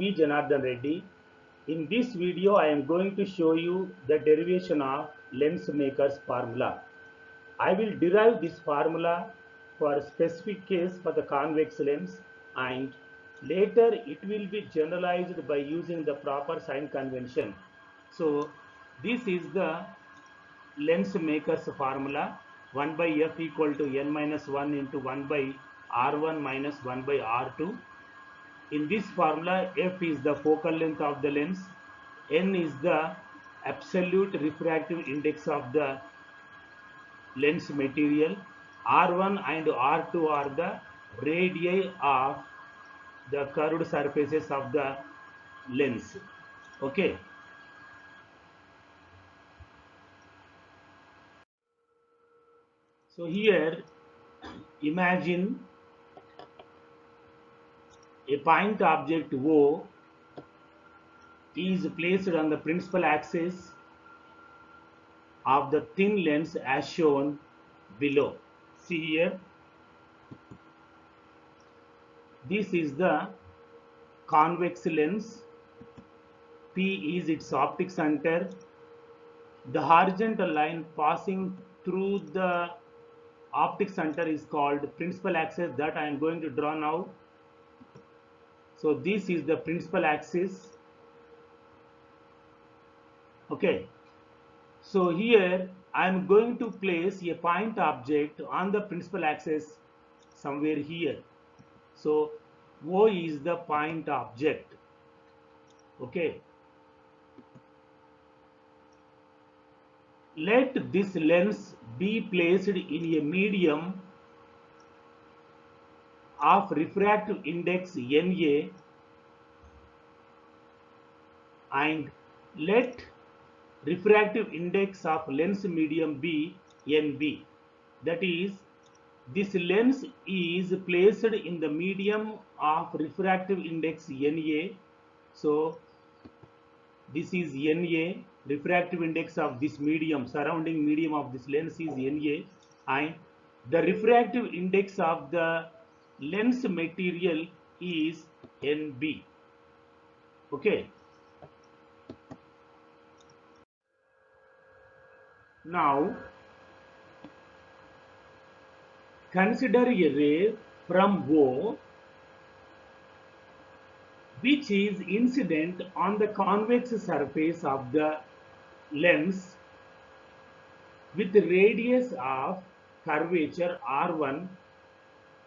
B. Janardhan Reddy. In this video, I am going to show you the derivation of lens maker's formula. I will derive this formula for a specific case for the convex lens, and later it will be generalized by using the proper sign convention. So this is the lens maker's formula. 1 by f equal to n minus 1 into 1 by r1 minus 1 by r2. In this formula, f is the focal length of the lens, n is the absolute refractive index of the lens material, r1 and r2 are the radii of the curved surfaces of the lens. Okay. So here, imagine a point object O is placed on the principal axis of the thin lens as shown below. See here, this is the convex lens. P is its optic center. The horizontal line passing through the optic center is called principal axis that I am going to draw now. So this is the principal axis. Okay. So here I am going to place a point object on the principal axis somewhere here. So O is the point object. Okay. Let this lens be placed in a medium of refractive index Na, and let refractive index of lens medium be Nb. That is, this lens is placed in the medium of refractive index Na. So this is Na, refractive index of this medium, surrounding medium of this lens is Na, and the refractive index of the lens material is Nb. Okay. Now consider a ray from O which is incident on the convex surface of the lens with the radius of curvature r1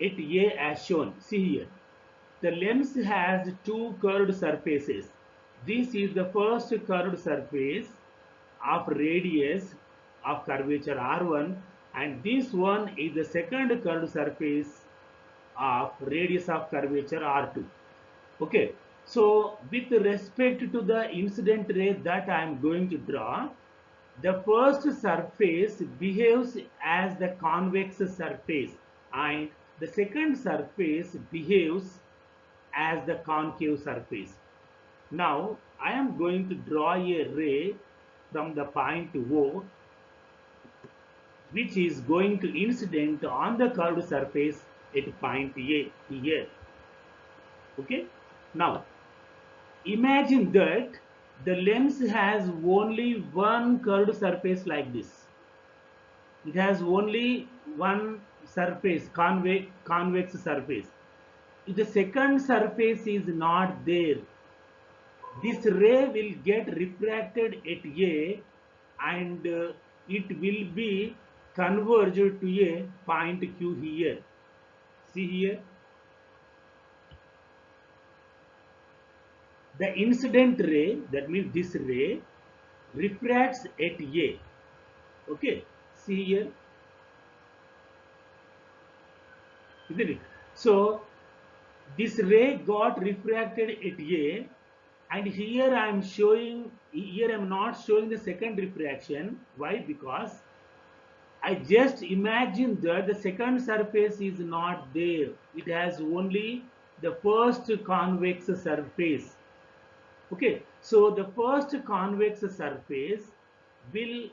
at A as shown. See here, the lens has two curved surfaces. This is the first curved surface of radius of curvature r1, and this one is the second curved surface of radius of curvature r2. Okay, so with respect to the incident ray that I am going to draw, the first surface behaves as the convex surface and the second surface behaves as the concave surface. Now I am going to draw a ray from the point O which is going to incident on the curved surface at point A here. Okay. Now imagine that the lens has only one curved surface like this. It has only one surface, convex surface. If the second surface is not there, this ray will get refracted at A, and it will be converged to a point Q here. See here, the incident ray, that means this ray, refracts at A. Okay, see here, isn't it? So this ray got refracted at A, and here I am showing, here I am not showing the second refraction. Why? Because I just imagine that the second surface is not there. It has only the first convex surface. Okay, so the first convex surface will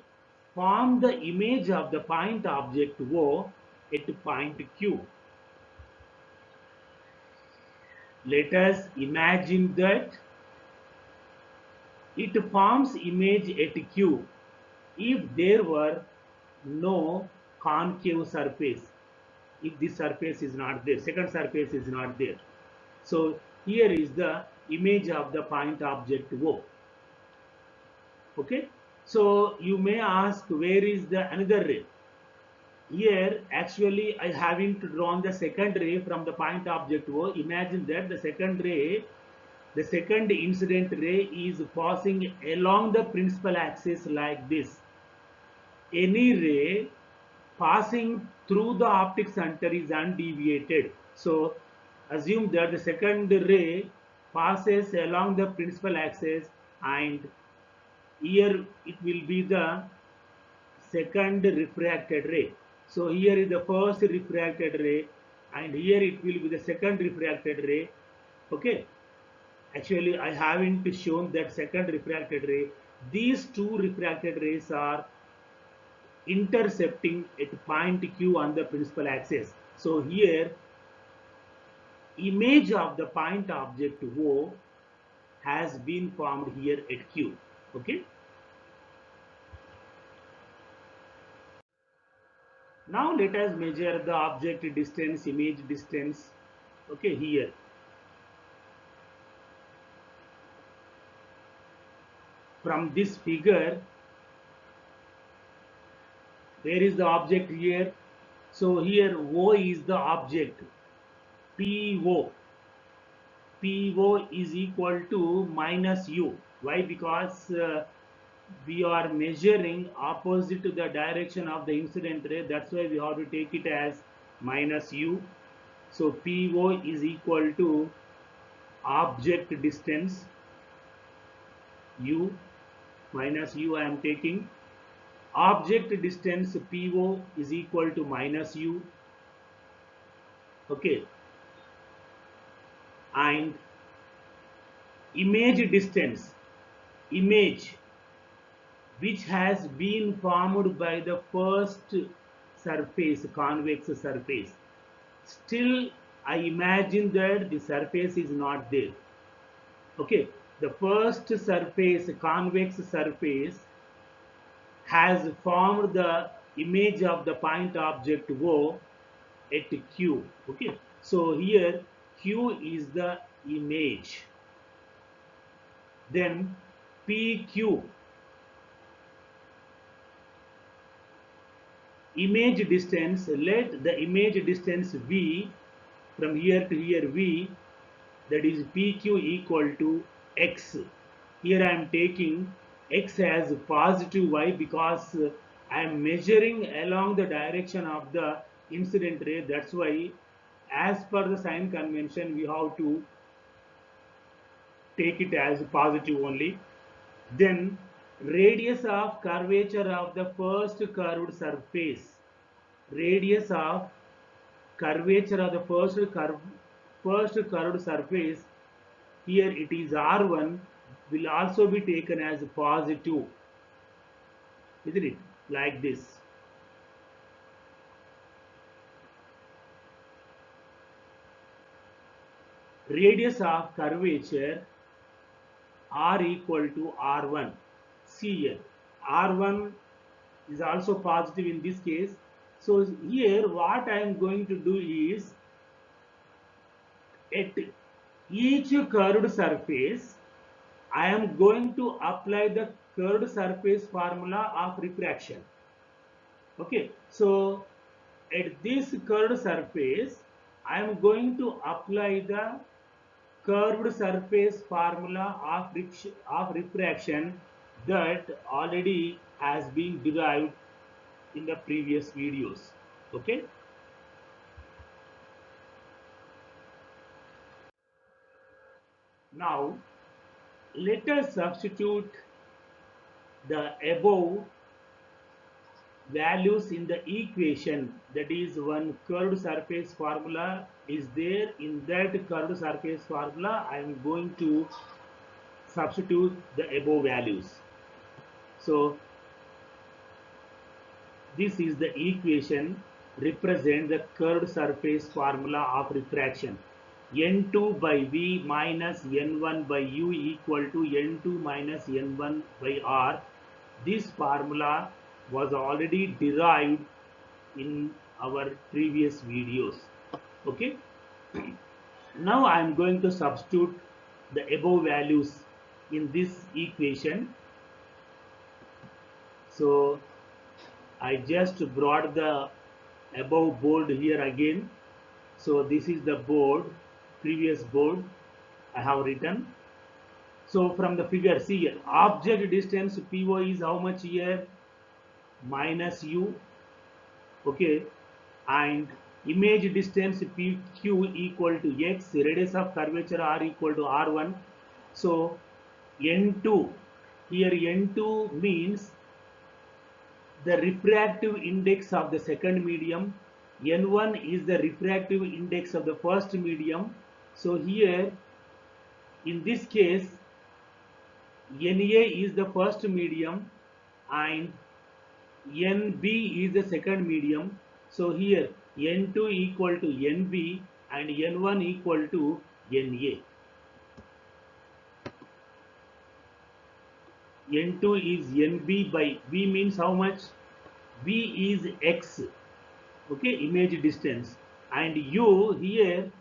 form the image of the point object O at point Q. Let us imagine that it forms image at Q if there were no concave surface. If this surface is not there, second surface is not there. So here is the image of the point object O. Okay. So you may ask, where is the another ray? Here actually I haven't drawn the second ray from the point object O. Imagine that the second incident ray is passing along the principal axis like this. Any ray passing through the optic center is undeviated. So assume that the second ray passes along the principal axis, and here it will be the second refracted ray. So here is the first refracted ray, and here it will be the second refracted ray. Okay. Actually, I haven't shown that second refracted ray. These two refracted rays are intercepting at point Q on the principal axis. So here, image of the point object O has been formed here at Q. Okay. Now let us measure the object distance, image distance. Okay, here. From this figure, where is the object here? So here O is the object. PO. PO is equal to minus U. Why? Because we are measuring opposite to the direction of the incident ray. That's why we have to take it as minus U. So PO is equal to object distance U minus U I am taking. Object distance PO is equal to minus U. Okay. And image distance, image which has been formed by the first surface, convex surface. Still, I imagine that the surface is not there. Okay, the first surface, convex surface, has formed the image of the point object O at Q. Okay, so here Q is the image. Then PQ, image distance, let the image distance V from here to here V, that is PQ equal to X. Here I am taking X as positive. Y? Because I am measuring along the direction of the incident ray. That's why as per the sign convention we have to take it as positive only. Then radius of curvature of the first curved surface. Radius of curvature of the first curved surface, here it is R1, will also be taken as positive, isn't it? Like this. Radius of curvature R equal to R1. See here, R1 is also positive in this case. So here what I am going to do is, at each curved surface, I am going to apply the curved surface formula of refraction. Okay, so at this curved surface, I am going to apply the curved surface formula of refraction that already has been derived in the previous videos. Okay. Now let us substitute the above values in the equation. That is, one curved surface formula is there. In that curved surface formula I am going to substitute the above values. So this is the equation represent the curved surface formula of refraction. N2 by V minus N1 by U equal to N2 minus N1 by R. This formula was already derived in our previous videos. Okay. Now I am going to substitute the above values in this equation. So I just brought the above board here again. So this is the board, previous board I have written. So from the figure, see here, object distance PO is how much here? Minus U. Okay. And image distance PQ equal to X, radius of curvature R equal to R1. So N2, here N2 means the refractive index of the second medium. N1 is the refractive index of the first medium. So here in this case NA is the first medium and NB is the second medium. So here N2 equal to NB and N1 equal to NA. N2 is NB by V means how much? V is X, okay, image distance, and U here,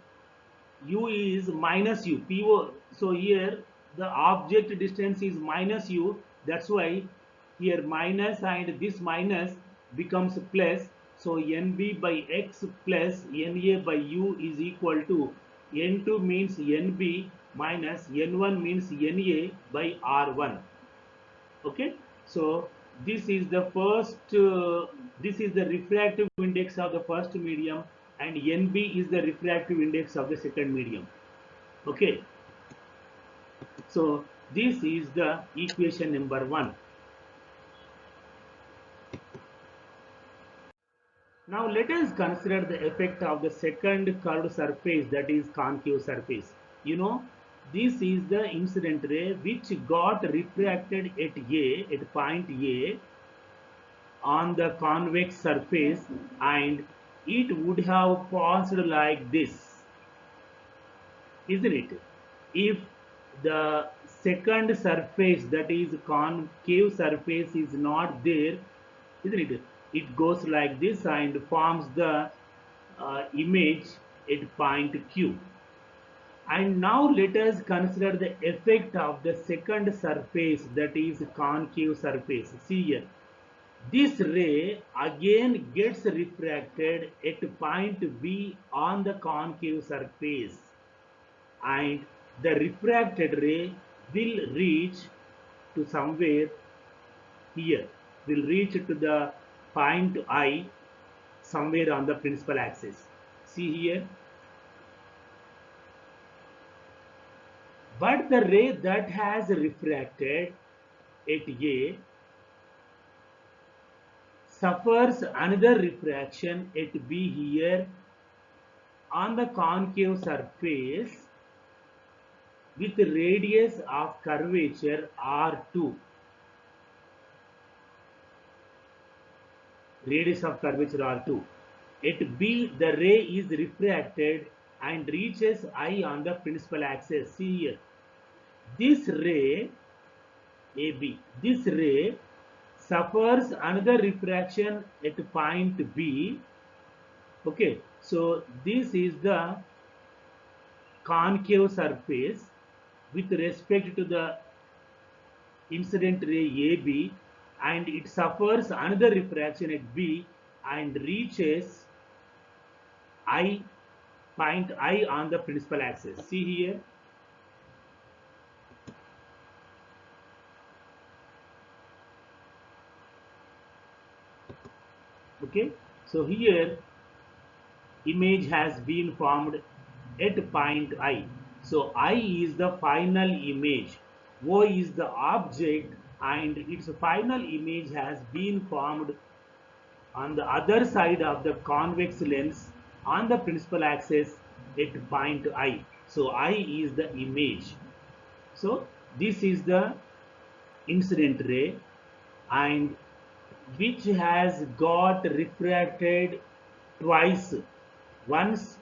U is minus U, PO. So here the object distance is minus U. That's why here minus and this minus becomes plus. So NB by X plus NA by U is equal to N2 means NB minus N1 means NA by R1. Okay, so this is the first this is the refractive index of the first medium and NB is the refractive index of the second medium. Okay, so this is the equation number 1. Now let us consider the effect of the second curved surface, that is concave surface. You know, this is the incident ray which got refracted at point A on the convex surface, and it would have passed like this, isn't it? If the second surface, that is concave surface, is not there, isn't it? It goes like this and forms the image at point Q. And now let us consider the effect of the second surface, that is concave surface. See here, this ray again gets refracted at point B on the concave surface, and the refracted ray will reach to somewhere here, will reach to the point I somewhere on the principal axis. See here, but the ray that has refracted at A suffers another refraction at B here on the concave surface with radius of curvature R2. Radius of curvature R2. At B, the ray is refracted and reaches I on the principal axis. See here, this ray AB, this ray suffers another refraction at point B. Okay, so this is the concave surface with respect to the incident ray AB, and it suffers another refraction at B and reaches I, point I on the principal axis. See here, okay, so here image has been formed at point I. So I is the final image, O is the object, and its final image has been formed on the other side of the convex lens on the principal axis at point I. So I is the image. So this is the incident ray, and which has got refracted twice, once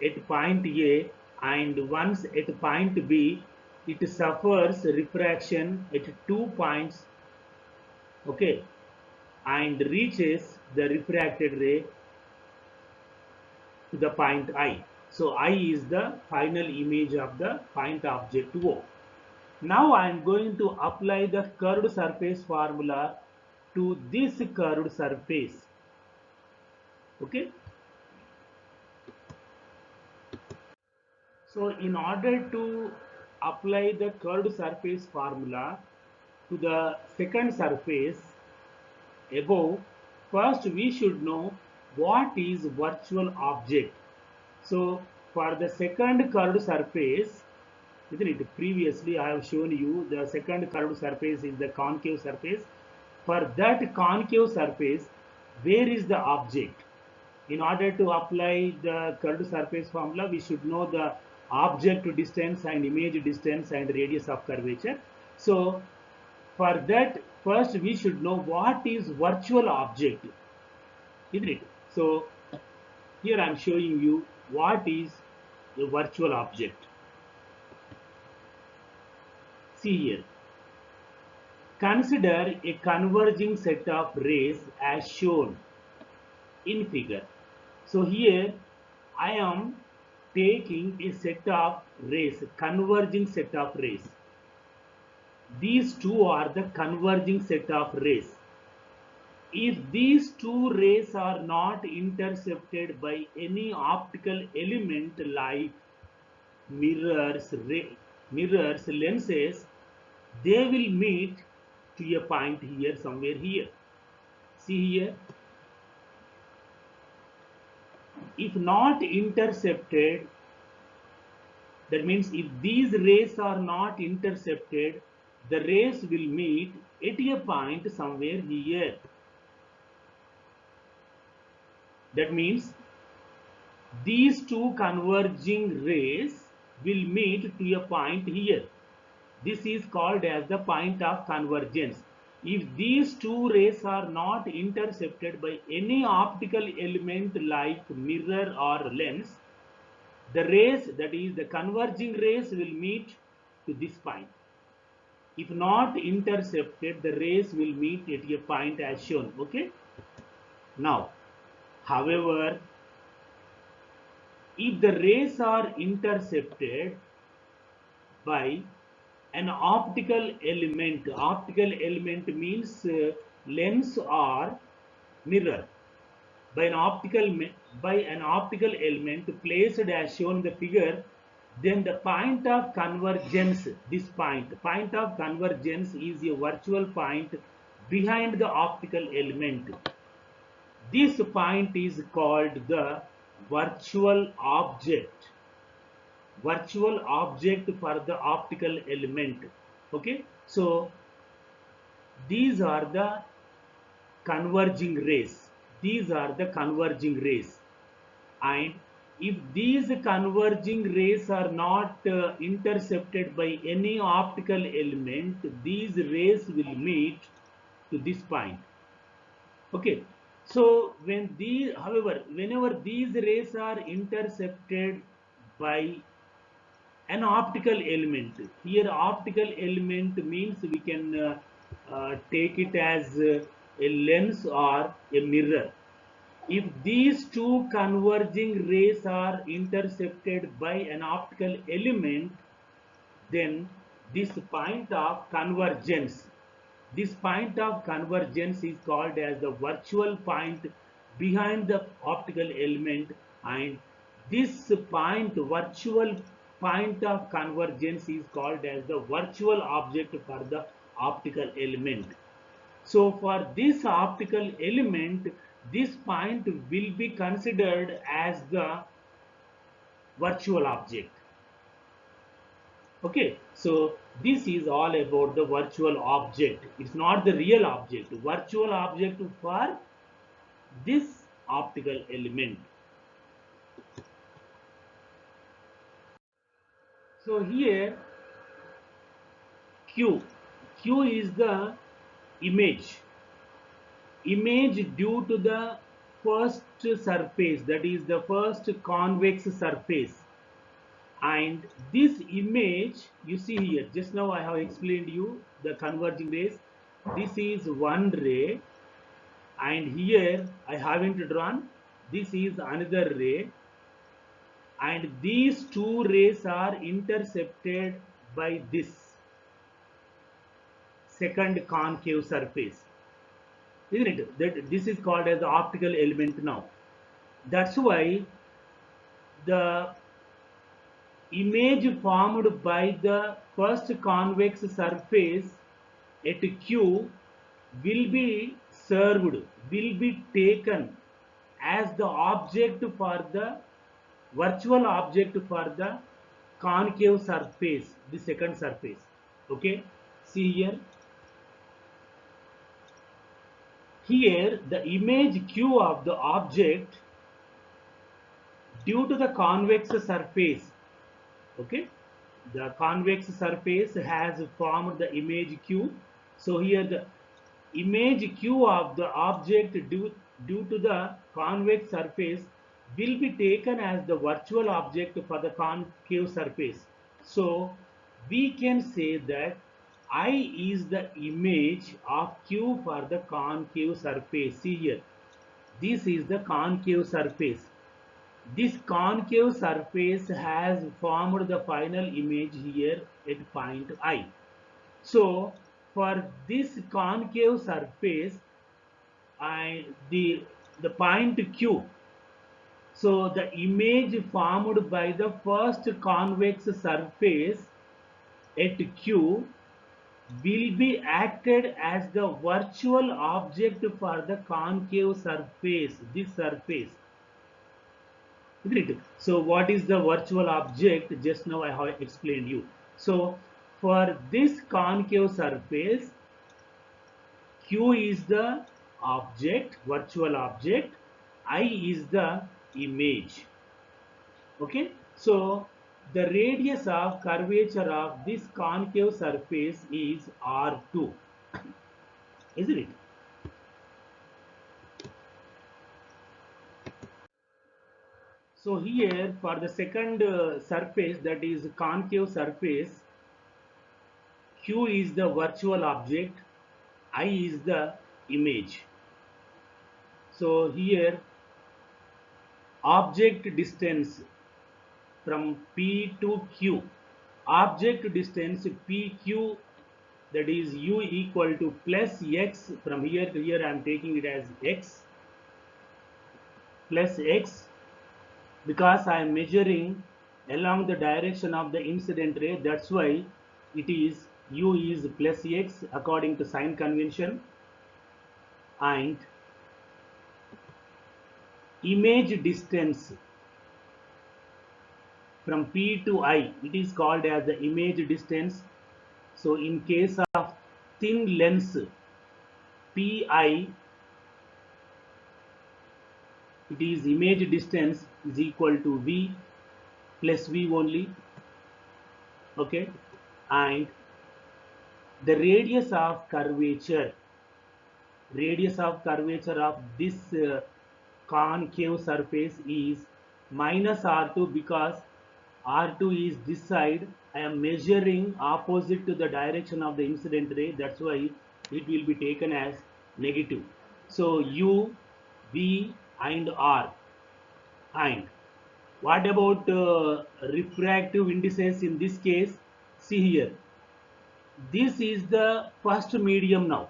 at point A and once at point B, it suffers refraction at 2 points, okay, and reaches the refracted ray to the point I. So I is the final image of the point object O. Now I am going to apply the curved surface formula to this curved surface. Okay. So in order to apply the curved surface formula to the second surface above, first we should know what is virtual object. So for the second curved surface, isn't it? Previously I have shown you the second curved surface is the concave surface. For that concave surface, where is the object? In order to apply the curved surface formula, we should know the object distance and image distance and radius of curvature. So for that, first we should know what is virtual object, isn't it? So here I am showing you what is a virtual object. See here. Consider a converging set of rays as shown in figure. So here I am taking a set of rays, converging set of rays. These two are the converging set of rays. If these two rays are not intercepted by any optical element like mirrors, lenses, they will meet to a point here, somewhere here. See here. If not intercepted, that means if these rays are not intercepted, the rays will meet at a point somewhere here. That means these two converging rays will meet to a point here. This is called as the point of convergence. If these two rays are not intercepted by any optical element like mirror or lens, the rays, that is the converging rays, will meet to this point. If not intercepted, the rays will meet at a point as shown. Okay. Now, however, if the rays are intercepted by an optical element means lens or mirror, by an optical element placed as shown in the figure, then the point of convergence, this point of convergence is a virtual point behind the optical element. This point is called the virtual object. Virtual object for the optical element. Okay, so these are the converging rays. These are the converging rays, and if these converging rays are not intercepted by any optical element, these rays will meet to this point. Okay, so however, whenever these rays are intercepted by an optical element, here optical element means we can take it as a lens or a mirror. If these two converging rays are intercepted by an optical element, then this point of convergence, is called as the virtual point behind the optical element, and this virtual point of convergence is called as the virtual object for the optical element. So for this optical element, this point will be considered as the virtual object. Okay, so this is all about the virtual object. It's not the real object. Virtual object for this optical element. So here Q is the image due to the first surface, that is the first convex surface. and this image you see here, just now I have explained you the converging rays. This is one ray, and here I haven't drawn, this is another ray, and these two rays are intercepted by this second concave surface, isn't it? That this is called as the optical element now. That's why the image formed by the first convex surface at Q will be served, will be taken as the object for the virtual object for the concave surface, the second surface. Okay, see here. Here the image Q of the object due to the convex surface. Okay, the convex surface has formed the image Q. So here the image Q of the object due to the convex surface will be taken as the virtual object for the concave surface. So we can say that I is the image of Q for the concave surface. See here, this is the concave surface. This concave surface has formed the final image here at point I. So for this concave surface, the point Q, so the image formed by the first convex surface at Q will be acted as the virtual object for the concave surface, this surface. Great. So what is the virtual object? Just now I have explained you. So for this concave surface, Q is the object, virtual object, I is the image. Okay. So the radius of curvature of this concave surface is R2, isn't it? So here for the second surface, that is concave surface, Q is the virtual object, I is the image. So here object distance from P to Q, object distance PQ, that is U equal to plus X. From here to here I am taking it as X plus X, because I am measuring along the direction of the incident ray. That's why it is U is plus X according to sign convention, and image distance from P to I, it is called as the image distance. So in case of thin lens Pi, it is image distance is equal to V plus V only. Okay, and the radius of curvature of this concave surface is minus R2, because R2 is this side. I am measuring opposite to the direction of the incident ray. That's why it will be taken as negative. So U, V and R. And what about refractive indices in this case? See here. This is the first medium now.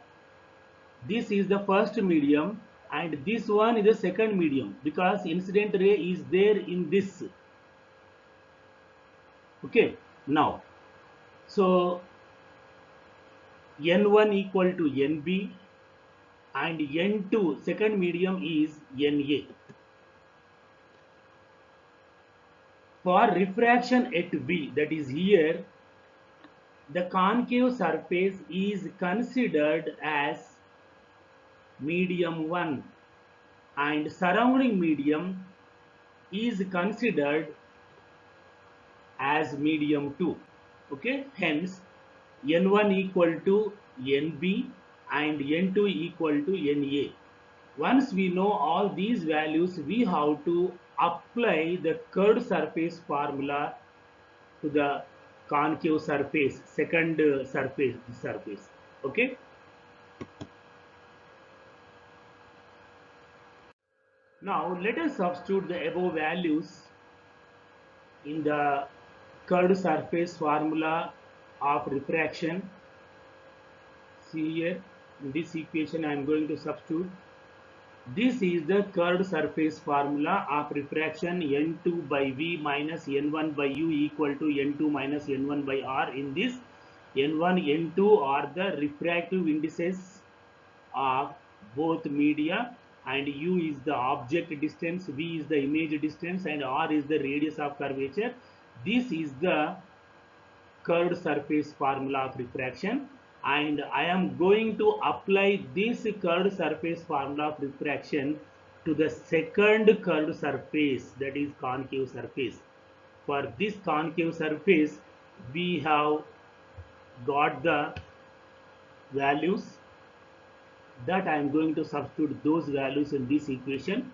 This is the first medium and this one is the second medium, because incident ray is there in this. Okay, now so N1 equal to NB and N2 second medium is NA. For refraction at B, that is here, the concave surface is considered as medium 1 and surrounding medium is considered as medium 2. Okay, hence N1 equal to NB and N2 equal to NA. Once we know all these values, we have to apply the curved surface formula to the concave surface, second surface. Okay. Now let us substitute the above values in the curved surface formula of refraction. See here, in this equation I am going to substitute. This is the curved surface formula of refraction N2 by V minus N1 by U equal to N2 minus N1 by R. In this, N1, N2 are the refractive indices of both media, and U is the object distance, V is the image distance, and R is the radius of curvature. This is the curved surface formula of refraction, and I am going to apply this curved surface formula of refraction to the second curved surface, that is concave surface. For this concave surface we have got the values that I am going to substitute those values in this equation.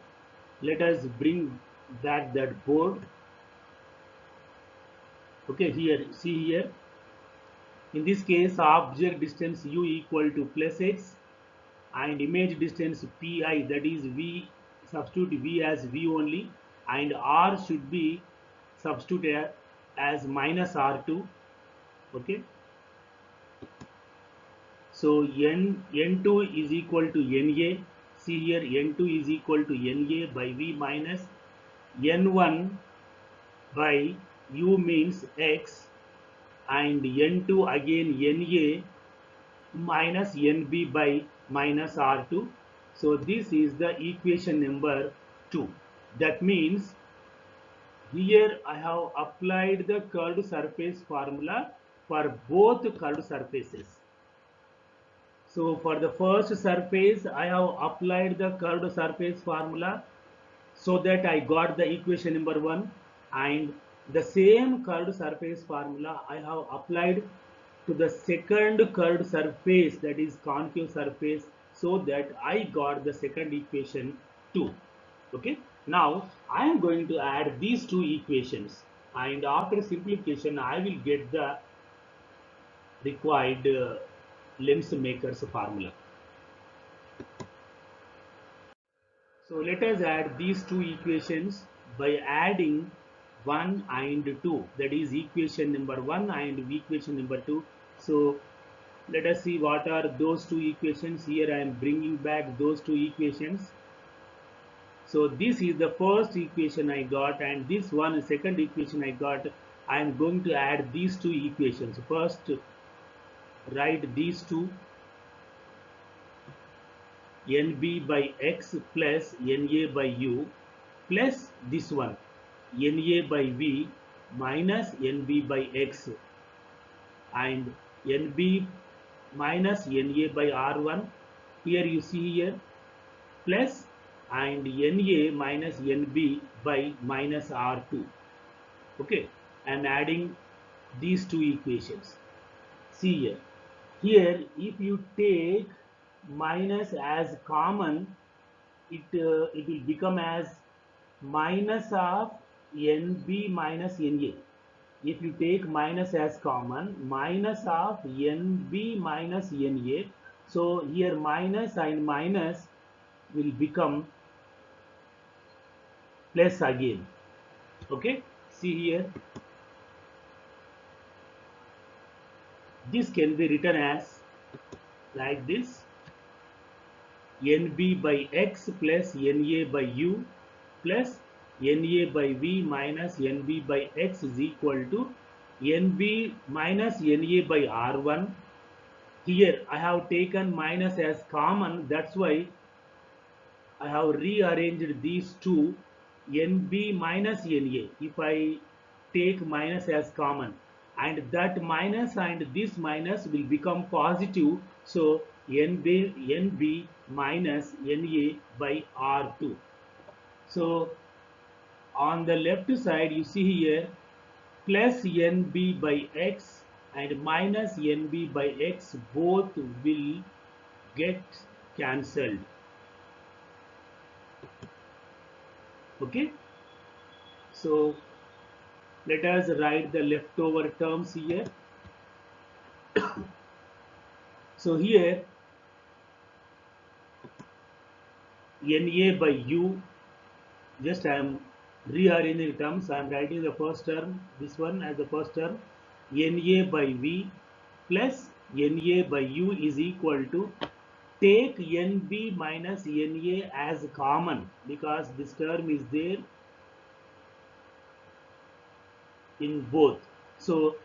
Let us bring back that board. Okay, here, see here. In this case, object distance U equal to plus x and image distance pi, that is V, substitute V as V only, and R should be substituted as minus R2. Okay. So N2 is equal to Na. See here, N2 is equal to Na by V minus N1 by U means x, and N2 again Na minus Nb by minus R2. So this is the equation number 2. That means here I have applied the curved surface formula for both curved surfaces. So for the first surface I have applied the curved surface formula, so that I got the equation number 1, and the same curved surface formula I have applied to the second curved surface, that is concave surface, so that I got the second equation 2. Okay. Now I am going to add these two equations, and after simplification I will get the required lens maker's formula. So let us add these two equations by adding 1 and 2, that is equation number 1 and equation number 2. So let us see what are those two equations. Here I am bringing back those two equations. So this is the first equation I got, and this one is second equation I got. I am going to add these two equations. First, write these two, Nb by x plus Na by u, plus this one, Na by v minus Nb by x, and Nb minus Na by R1. Here you see here, plus, and Na minus Nb by minus R2. Okay, I am adding these two equations. See here. Here, if you take minus as common, it will become as minus of Nb minus Na. If you take minus as common, minus of Nb minus Na. So here minus and minus will become plus again. Okay, see here, this can be written as like this, Nb by x plus Na by u plus Na by v minus Nb by x is equal to Nb minus Na by R1. Here I have taken minus as common, that's why I have rearranged these two, Nb minus Na. If I take minus as common, and that minus and this minus will become positive, so Nb minus Na by R2. So on the left side you see here, plus Nb by x and minus Nb by x both will get cancelled. Okay, so Let us write the leftover terms here. So here NA by U, just I am rearranging terms. I am writing the first term, this one as the first term, NA by V plus NA by U is equal to, take NB minus NA as common because this term is there in both. So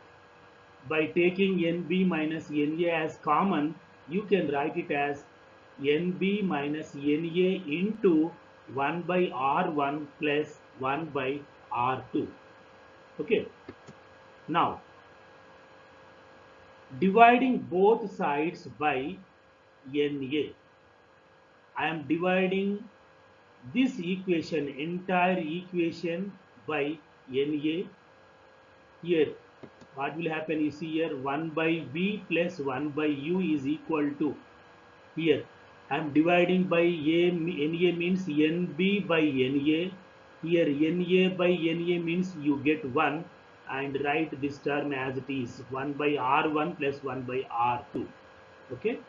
by taking NB minus NA as common, you can write it as NB minus NA into 1 by R1 plus 1 by R2. Okay. Now, dividing both sides by NA. I am dividing this equation, entire equation by NA. Here, what will happen is here 1 by V plus 1 by U is equal to, here I am dividing by NA means NB by NA. Here NA by NA means you get 1 and write this term as it is, 1 by R1 plus 1 by R2. Okay.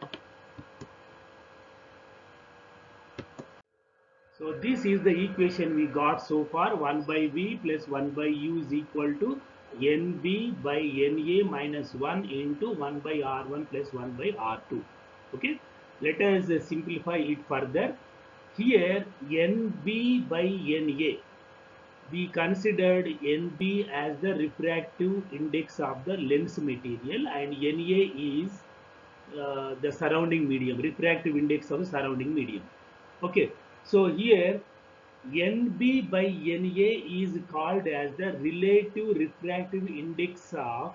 So this is the equation we got so far. 1 by V plus 1 by U is equal to NB by NA minus 1 into 1 by R1 plus 1 by R2. Okay. Let us simplify it further. Here NB by NA, we considered NB as the refractive index of the lens material and NA is the surrounding medium, refractive index of the surrounding medium. Okay. So here NB by NA is called as the relative refractive index of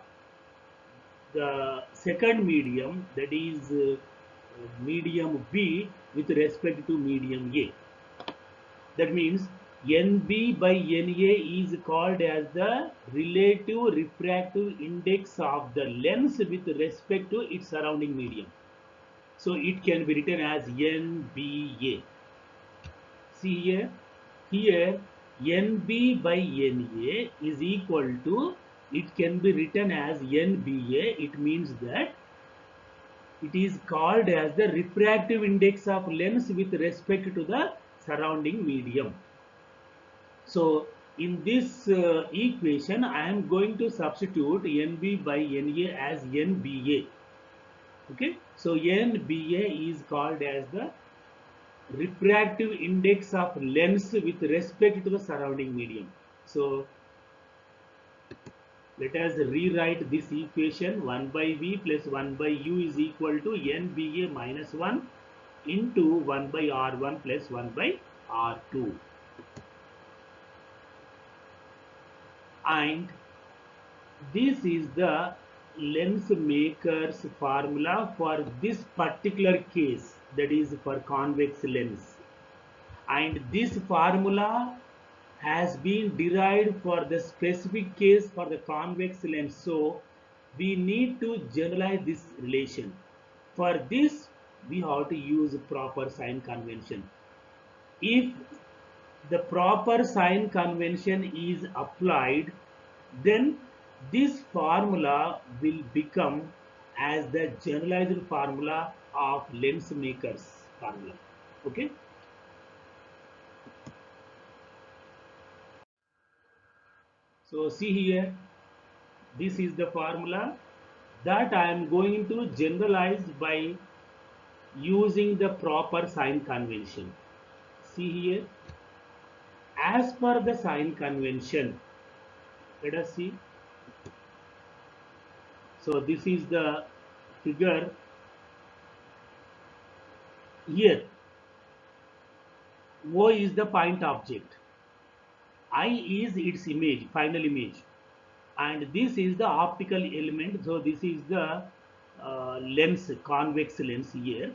the second medium, that is medium B with respect to medium A. That means NB by NA is called as the relative refractive index of the lens with respect to its surrounding medium. So it can be written as NBA. See here NB by NA is equal to, it can be written as NBA. It means that it is called as the refractive index of lens with respect to the surrounding medium. So in this equation, I am going to substitute NB by NA as NBA. Okay, so NBA is called as the refractive index of lens with respect to the surrounding medium. So let us rewrite this equation. 1 by V plus 1 by U is equal to NBA minus 1 into 1 by R1 plus 1 by R2. And this is the lens maker's formula for this particular case, that is for convex lens. And this formula has been derived for the specific case for the convex lens. So we need to generalize this relation. For this, we have to use proper sign convention. If the proper sign convention is applied, then this formula will become as the generalized formula of lens maker's formula. Okay. So see here, this is the formula that I am going to generalize by using the proper sign convention. See here, as per the sign convention, let us see. So this is the figure here. O is the point object, I is its image, final image, and this is the optical element. So this is the lens, convex lens here.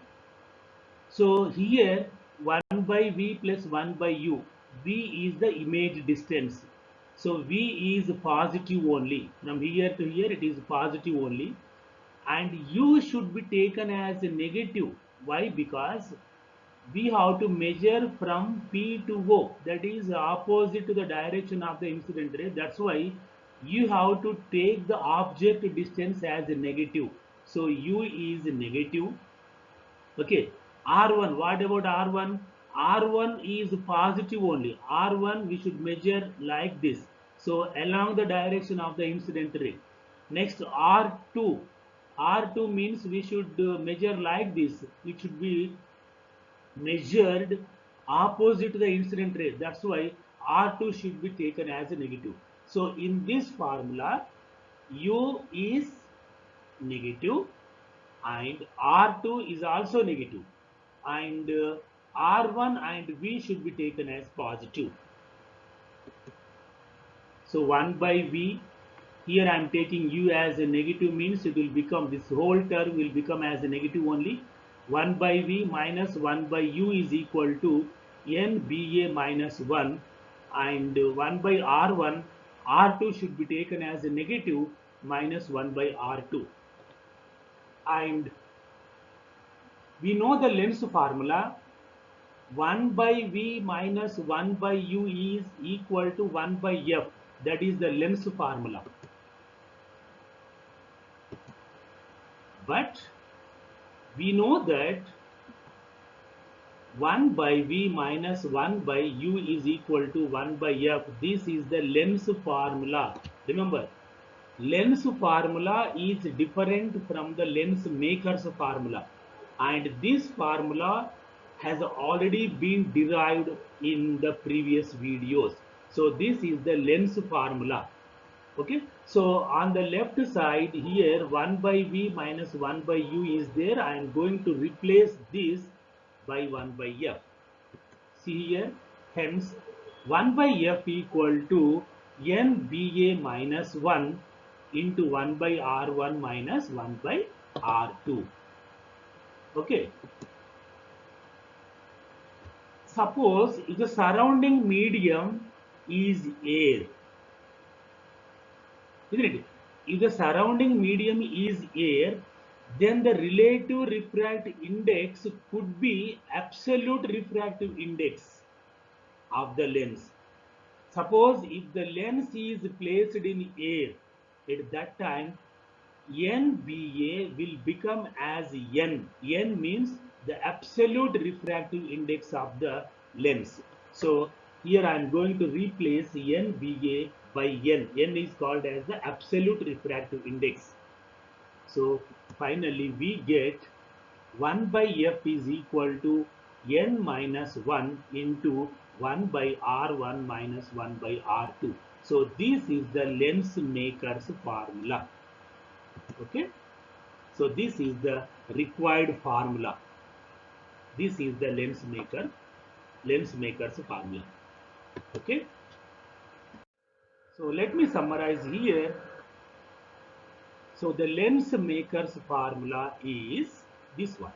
So here 1 by V plus 1 by U, V is the image distance. So V is positive only. From here to here it is positive only. And U should be taken as a negative. Why? Because we have to measure from P to O. That is opposite to the direction of the incident ray. That's why you have to take the object distance as a negative. So u is negative. Okay, R1, what about R1? R1 is positive only. R1 we should measure like this. So along the direction of the incident ray. Next R2. R2 means we should measure like this. It should be measured opposite to the incident ray. That's why R2 should be taken as a negative. So in this formula, U is negative and R2 is also negative, and R1 and V should be taken as positive. So 1 by V, here I am taking U as a negative, means it will become, this whole term will become as a negative only. 1 by V minus 1 by U is equal to NBA minus 1, and 1 by R1, R2 should be taken as a negative minus 1 by R2. And we know the lens formula. 1 by V minus 1 by U is equal to 1 by F. That is the lens formula. But we know that 1 by V minus 1 by U is equal to 1 by F. This is the lens formula. Remember, lens formula is different from the lens maker's formula. And this formula has already been derived in the previous videos. So this is the lens formula. Okay, so on the left side here 1 by V minus 1 by U is there. I am going to replace this by 1 by F. See here, hence 1 by F equal to NBA minus 1 into 1 by R1 minus 1 by R2. Okay. Suppose if the surrounding medium is air, isn't it? If the surrounding medium is air, then the relative refractive index could be absolute refractive index of the lens. Suppose if the lens is placed in air, at that time NBA will become as N. N means the absolute refractive index of the lens. So here I am going to replace NBA by N. N is called as the absolute refractive index. So finally we get 1 by F is equal to N minus 1 into 1 by R1 minus 1 by R2. So this is the lens maker's formula. Okay, so this is the required formula. This is the lens maker's formula. Okay, so let me summarize here. So the lens maker's formula is this one: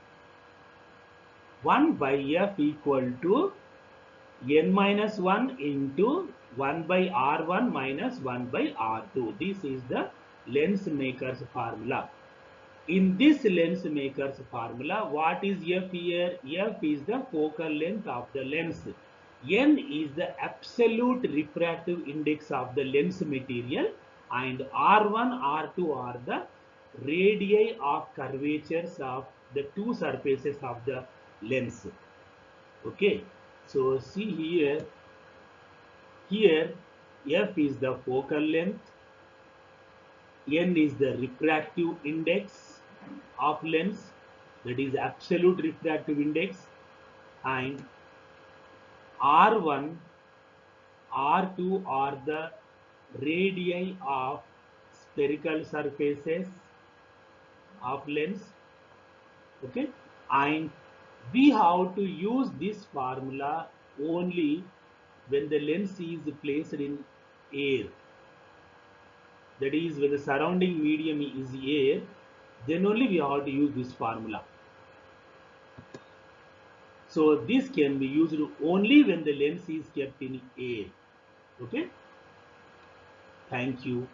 1 by F equal to N minus 1 into 1 by R1 minus 1 by R2. This is the lens maker's formula. In this lens maker's formula, what is F here? F is the focal length of the lens. N is the absolute refractive index of the lens material, and R1, R2 are the radii of curvatures of the two surfaces of the lens. Okay, so see here F is the focal length, N is the refractive index of lens, that is absolute refractive index, and R1, R2 are the radii of spherical surfaces of lens. Okay, and we have to use this formula only when the lens is placed in air. That is, when the surrounding medium is air, then only we have to use this formula. So this can be used only when the lens is kept in air. Okay. Thank you.